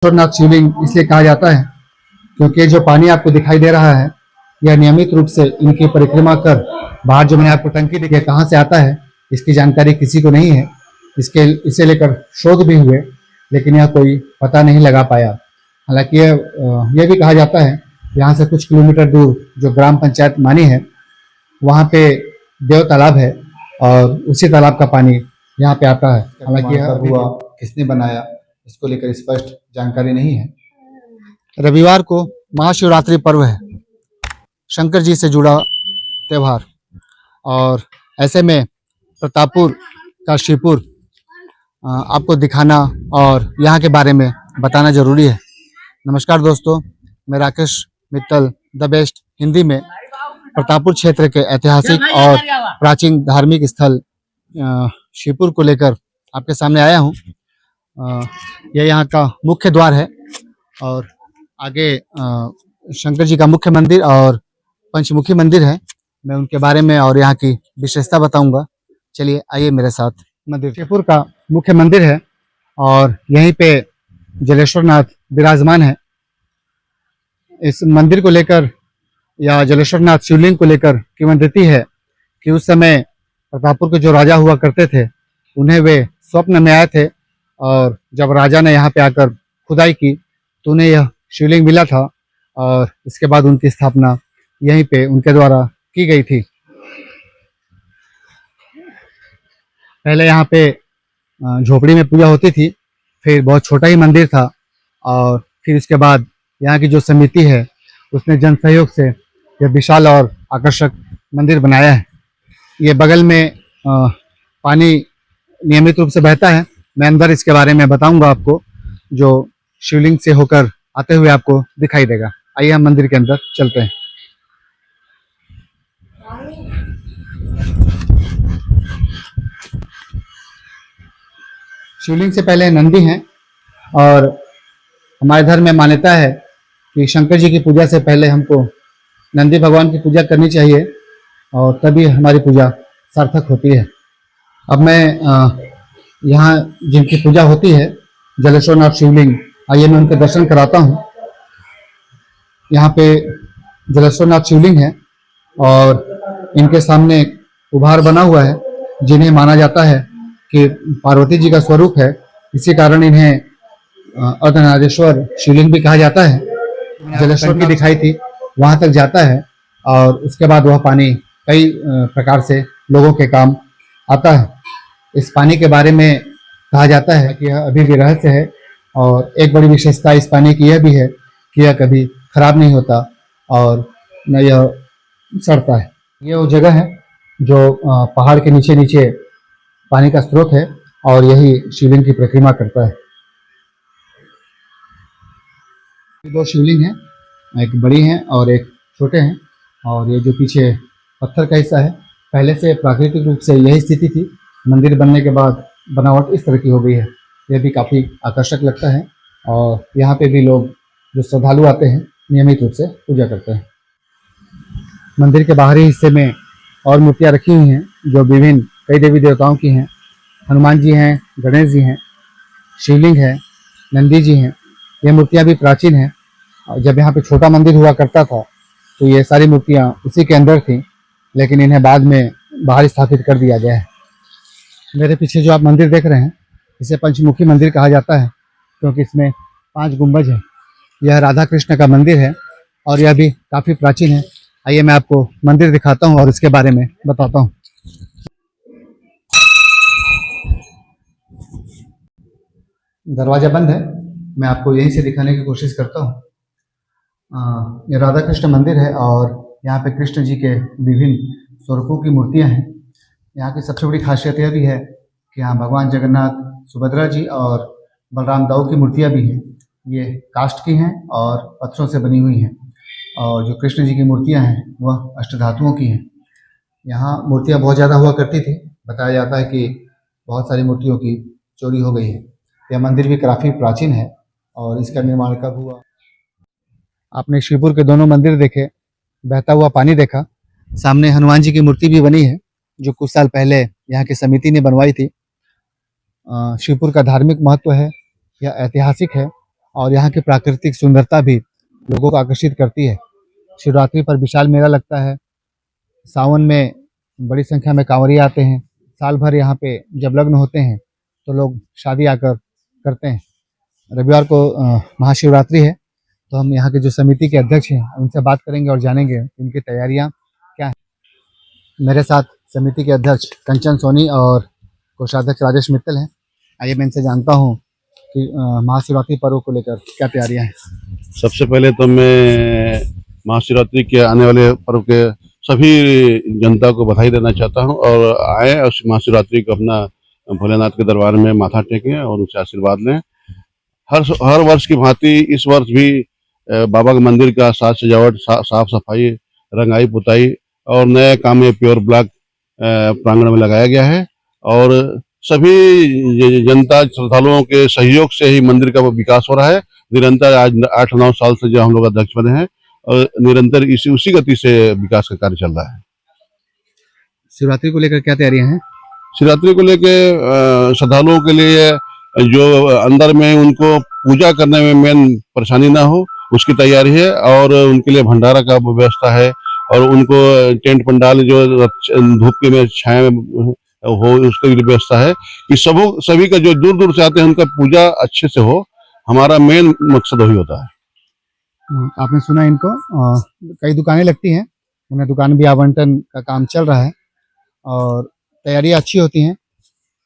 जलेश्वरनाथ शिवलिंग इसलिए कहा जाता है क्योंकि जो पानी आपको दिखाई दे रहा है यह नियमित रूप से इनकी परिक्रमा कर बाहर जो मैंने आपको टंकी दिखी कहाँ से आता है इसकी जानकारी किसी को नहीं है। इसे लेकर शोध भी हुए लेकिन यह कोई पता नहीं लगा पाया। हालांकि यह भी कहा जाता है यहाँ से कुछ किलोमीटर दूर जो ग्राम पंचायत मानी है वहाँ पे देव तालाब है और उसी तालाब का पानी यहाँ पे आता है। हालांकि यह हुआ किसने बनाया इसको लेकर स्पष्ट जानकारी नहीं है। रविवार को महाशिवरात्रि पर्व है, शंकर जी से जुड़ा त्यौहार, और ऐसे में प्रतापपुर का शिवपुर आपको दिखाना और यहाँ के बारे में बताना जरूरी है। नमस्कार दोस्तों, मैं राकेश मित्तल द बेस्ट हिंदी में प्रतापपुर क्षेत्र के ऐतिहासिक और प्राचीन धार्मिक स्थल शिवपुर को लेकर आपके सामने आया हूँ। यह यहाँ का मुख्य द्वार है और आगे शंकर जी का मुख्य मंदिर और पंचमुखी मंदिर है। मैं उनके बारे में और यहाँ की विशेषता बताऊंगा। चलिए आइए मेरे साथ। मंदिर शिवपुर का मुख्य मंदिर है और यहीं पे जलेश्वरनाथ विराजमान है। इस मंदिर को लेकर या जलेश्वरनाथ शिवलिंग को लेकर किंवदंती है कि उस समय प्रतापपुर के जो राजा हुआ करते थे उन्हें वे स्वप्न में आए थे और जब राजा ने यहाँ पे आकर खुदाई की तो उन्हें यह शिवलिंग मिला था और इसके बाद उनकी स्थापना यहीं पे उनके द्वारा की गई थी। पहले यहाँ पे झोपड़ी में पूजा होती थी, फिर बहुत छोटा ही मंदिर था और फिर इसके बाद यहाँ की जो समिति है उसने जन सहयोग से यह विशाल और आकर्षक मंदिर बनाया है। ये बगल में पानी नियमित रूप से बहता है। मैं अंदर इसके बारे में बताऊंगा आपको, जो शिवलिंग से होकर आते हुए आपको दिखाई देगा। आइए हम मंदिर के अंदर चलते हैं। शिवलिंग से पहले नंदी हैं और हमारे धर्म में मान्यता है कि शंकर जी की पूजा से पहले हमको नंदी भगवान की पूजा करनी चाहिए और तभी हमारी पूजा सार्थक होती है। अब मैं यहाँ जिनकी पूजा होती है जलेश्वरनाथ शिवलिंग, आइए मैं उनके दर्शन कराता हूँ। यहाँ पे जलेश्वरनाथ शिवलिंग है और इनके सामने उभार बना हुआ है जिन्हें माना जाता है कि पार्वती जी का स्वरूप है। इसी कारण इन्हें अर्धनारीश्वर शिवलिंग भी कहा जाता है। जलेश्वर की दिखाई थी वहां तक जाता है और उसके बाद वह पानी कई प्रकार से लोगों के काम आता है। इस पानी के बारे में कहा जाता है कि यह अभी भी रहस्य है और एक बड़ी विशेषता इस पानी की यह भी है कि यह कभी खराब नहीं होता और न यह सड़ता है। यह वो जगह है जो पहाड़ के नीचे नीचे पानी का स्रोत है और यही शिवलिंग की परिक्रमा करता है। दो शिवलिंग हैं, एक बड़ी है और एक छोटे हैं, और ये जो पीछे पत्थर का हिस्सा है पहले से प्राकृतिक रूप से यही स्थिति थी। मंदिर बनने के बाद बनावट इस तरह की हो गई है। यह भी काफ़ी आकर्षक लगता है और यहाँ पे भी लोग जो श्रद्धालु आते हैं नियमित रूप से पूजा करते हैं। मंदिर के बाहरी हिस्से में और मूर्तियाँ रखी हुई हैं जो विभिन्न कई देवी देवताओं की हैं। हनुमान जी हैं, गणेश जी हैं, शिवलिंग है, नंदी जी हैं। ये मूर्तियाँ भी प्राचीन हैं। जब यहाँ पे छोटा मंदिर हुआ करता था तो ये सारी मूर्तियाँ उसी के अंदर थीं, लेकिन इन्हें बाद में बाहर स्थापित कर दिया गया है। मेरे पीछे जो आप मंदिर देख रहे हैं इसे पंचमुखी मंदिर कहा जाता है क्योंकि इसमें 5 गुंबज हैं। यह राधा कृष्ण का मंदिर है और यह भी काफ़ी प्राचीन है। आइए मैं आपको मंदिर दिखाता हूँ और इसके बारे में बताता हूँ। दरवाज़ा बंद है, मैं आपको यहीं से दिखाने की कोशिश करता हूँ। ये राधा कृष्ण मंदिर है और यहाँ पे कृष्ण जी के विभिन्न स्वरूपों की मूर्तियाँ हैं। यहाँ की सबसे बड़ी खासियत यह भी है कि यहाँ भगवान जगन्नाथ, सुभद्रा जी और बलराम दाऊ की मूर्तियाँ भी हैं। ये काष्ठ की हैं और पत्थरों से बनी हुई हैं, और जो कृष्ण जी की मूर्तियाँ हैं वह अष्टधातुओं की हैं। यहाँ मूर्तियाँ बहुत ज़्यादा हुआ करती थी। बताया जाता है कि बहुत सारी मूर्तियों की चोरी हो गई है। यह मंदिर भी काफ़ी प्राचीन है और इसका निर्माण कब हुआ? आपने शिवपुर के दोनों मंदिर देखे, बहता हुआ पानी देखा, सामने हनुमान जी की मूर्ति भी बनी है जो कुछ साल पहले यहाँ की समिति ने बनवाई थी। शिवपुर का धार्मिक महत्व है, यह ऐतिहासिक है और यहाँ की प्राकृतिक सुंदरता भी लोगों को आकर्षित करती है। शिवरात्रि पर विशाल मेला लगता है। सावन में बड़ी संख्या में कांवरिया आते हैं। साल भर यहाँ पे जब लग्न होते हैं तो लोग शादी आकर करते हैं। रविवार को महाशिवरात्रि है, तो हम यहाँ के जो समिति के अध्यक्ष हैं उनसे बात करेंगे और जानेंगे इनकी तैयारियाँ क्या हैं। मेरे साथ समिति के अध्यक्ष कंचन सोनी और कोषाध्यक्ष राजेश मित्तल हैं। आइए मैं इनसे जानता हूँ कि महाशिवरात्रि पर्व को लेकर क्या तैयारियाँ हैं। सबसे पहले तो मैं महाशिवरात्रि के आने वाले पर्व के सभी जनता को बधाई देना चाहता हूं और आए उस महाशिवरात्रि को अपना भोलेनाथ के दरबार में माथा टेकें और उनसे आशीर्वाद लें। हर वर्ष की भांति इस वर्ष भी बाबा के मंदिर का साज सजावट, साफ सफाई, रंगाई पुताई और नए काम में प्योर ब्लॉक प्रांगण में लगाया गया है और सभी जनता श्रद्धालुओं के सहयोग से ही मंदिर का विकास हो रहा है। निरंतर आज 8-9 साल से जो हम लोग अध्यक्ष बने हैं और निरंतर उसी गति से विकास का कार्य चल रहा है। शिवरात्रि को लेकर क्या तैयारियां हैं? शिवरात्रि को लेकर श्रद्धालुओं के लिए जो अंदर में उनको पूजा करने में मेन परेशानी ना हो उसकी तैयारी है और उनके लिए भंडारा का व्यवस्था है और उनको टेंट पंडाल जो धूप के में छाया हो उसकी भी व्यवस्था है कि सभी का जो दूर दूर से आते हैं उनका पूजा अच्छे से हो। हमारा मेन मकसद वही होता है। आपने सुना इनको कई दुकानें लगती हैं, उन्हें दुकान भी आवंटन का काम चल रहा है और तैयारियां अच्छी होती हैं।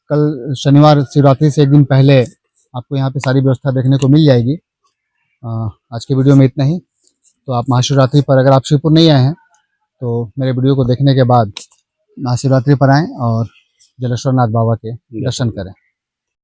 कल शनिवार शिवरात्रि से एक दिन पहले आपको यहाँ पे सारी व्यवस्था देखने को मिल जाएगी। आज के वीडियो में इतना ही। तो आप महाशिवरात्रि पर अगर आप शिवपुर नहीं आए हैं तो मेरे वीडियो को देखने के बाद महाशिवरात्रि पर आएँ और जलेश्वर नाथ बाबा के दर्शन करें।